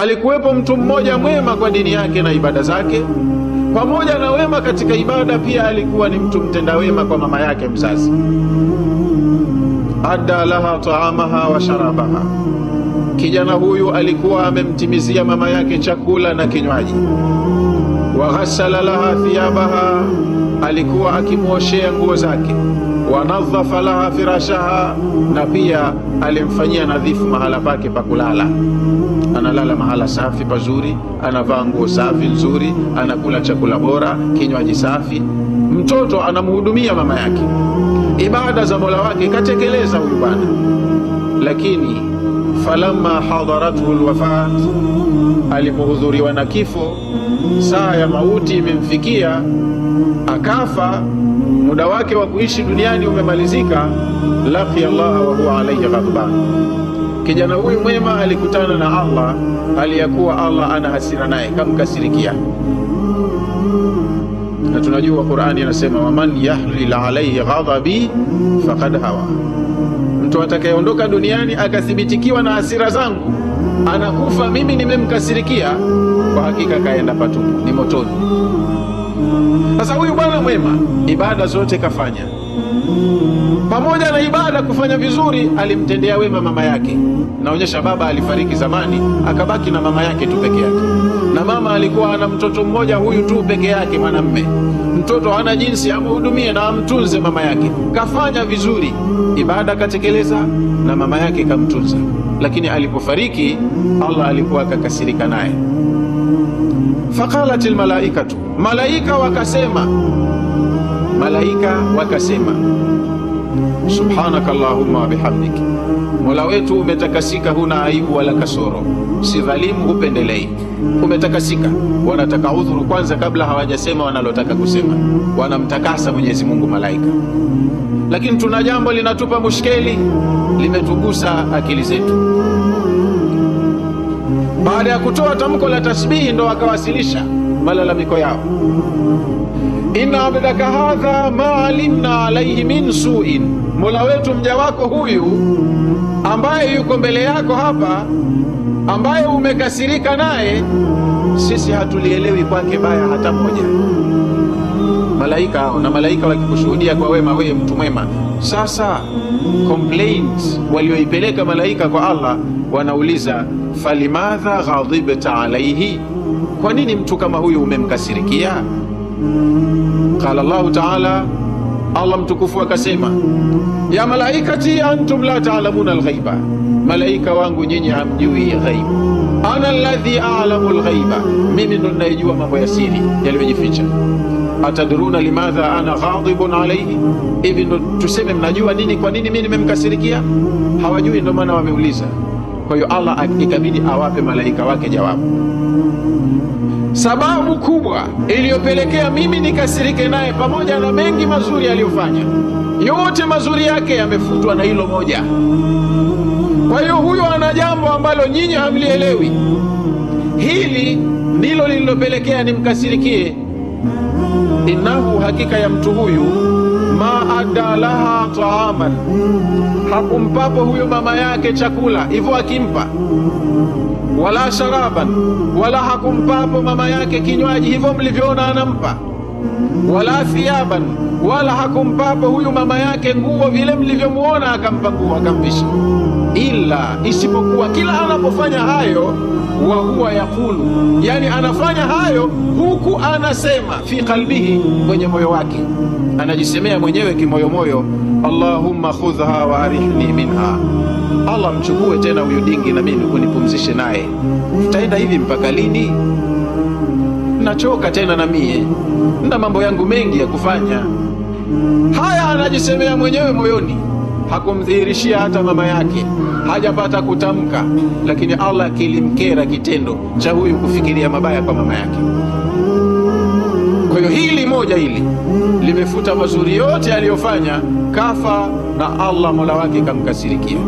alikuwepo mtu mmoja mwema kwa dini yake na ibada zake. Pamoja na wema katika ibada, pia alikuwa ni mtu mtenda wema kwa mama yake mzazi. Adda laha taamaha wa sharabaha, kijana huyu alikuwa amemtimizia mama yake chakula na kinywaji. Wa ghassala laha thiyabaha, alikuwa akimwoshea nguo zake. Wa nadhafa laha firashaha, na pia alimfanyia nadhifu mahala pake pa kulala. Analala mahala safi pazuri, anavaa nguo safi nzuri, anakula chakula bora, kinywaji safi. Mtoto anamhudumia mama yake, ibada za Mola wake katekeleza huyu bwana. Lakini falamma hadarathu alwafat, alipohudhuriwa na kifo, saa ya mauti imemfikia, akafa, muda wake wa kuishi duniani umemalizika. Laqiya Allah wa huwa alayhi ghadban, kijana huyu mwema alikutana na Allah aliyakuwa Allah ana hasira naye, kamkasirikia. Na tunajua Qur'ani inasema waman yahlil alayhi ghadabi faqad hawa, mtu atakayeondoka duniani akathibitikiwa na hasira zangu, anakufa mimi nimemkasirikia, kwa hakika kaenda patupu, ni motoni. Sasa huyu bwana mwema ibada zote kafanya. Pamoja na ibada kufanya vizuri, alimtendea wema mama yake. Naonyesha baba alifariki zamani, akabaki na mama yake tu peke yake, na mama alikuwa ana mtoto mmoja huyu tu peke yake, mwanamme. Mtoto hana jinsi amhudumie na amtunze mama yake. Kafanya vizuri, ibada katekeleza, na mama yake kamtunza. Lakini alipofariki, Allah alikuwa akakasirika naye. Faqalatil malaikatu, malaika wakasema subhanaka allahumma bihamdik, Mola wetu umetakasika, huna aibu wala kasoro, si dhalimu, hupendelei, umetakasika. Wanataka udhuru kwanza kabla hawajasema wanalotaka kusema, wanamtakasa Mwenyezi Mungu malaika. Lakini tuna jambo linatupa mushkeli, limetugusa akili zetu. Baada ya kutoa tamko la tasbihi, ndo wakawasilisha malalamiko yao. Inna abdaka hadha ma alimna alayhi min su'in, Mola wetu mja wako huyu ambaye yuko mbele yako hapa, ambaye umekasirika naye, sisi hatulielewi kwake baya hata moja. Malaika hao, na malaika wakikushuhudia kwa wema, wewe mtu mwema. Sasa complaint walioipeleka malaika kwa Allah, wanauliza falimadha ghadibta alayhi, kwa nini mtu kama huyu umemkasirikia? Qala Allah ta'ala, Allah mtukufu akasema, ya malaikati antum la ta'lamuna al-ghaiba, malaika wangu nyinyi hamjui ghaibu. Ana alladhi a'lamu al-ghaiba, mimi ndo ninayejua mambo ya siri yaliyojificha. Atadruna limadha ana ghadibun alayhi, hivi ndo tuseme mnajua nini, kwa nini mimi nimemkasirikia? Hawajui, ndo maana wameuliza. Kwa hiyo Allah ikabidi awape malaika wake jawabu. Sababu kubwa iliyopelekea mimi nikasirike naye, pamoja na mengi mazuri aliyofanya, yote mazuri yake yamefutwa na hilo moja. Kwa hiyo huyo ana jambo ambalo nyinyi hamlielewi. Hili ndilo lililopelekea nimkasirikie. Innahu, hakika ya mtu huyu, ma adda laha taaman, hakumpapo huyo mama yake chakula hivyo akimpa, wala sharaban, wala hakumpapo mama yake kinywaji hivyo mlivyoona anampa, wala thiyaban, wala hakumpapo huyu mama yake nguo vile mlivyomuona akampa nguo akamvisha, ila isipokuwa kila anapofanya hayo, wa huwa yakulu, yani anafanya hayo huku anasema fi qalbihi, kwenye moyo wake anajisemea mwenyewe kimoyomoyo, Allahumma khudhha wa arihni minha, Allah mchukue tena huyu dingi na mimi kunipumzishe naye. Tutaenda hivi mpaka lini? Nachoka tena na mie, na mambo yangu mengi ya kufanya. Haya anajisemea mwenyewe moyoni, hakumdhihirishia hata mama yake, hajapata kutamka. Lakini Allah kilimkera kitendo cha huyu kufikiria mabaya kwa mama yake. Kwa hiyo hili moja hili limefuta mazuri yote aliyofanya, kafa na Allah Mola wake kamkasirikia.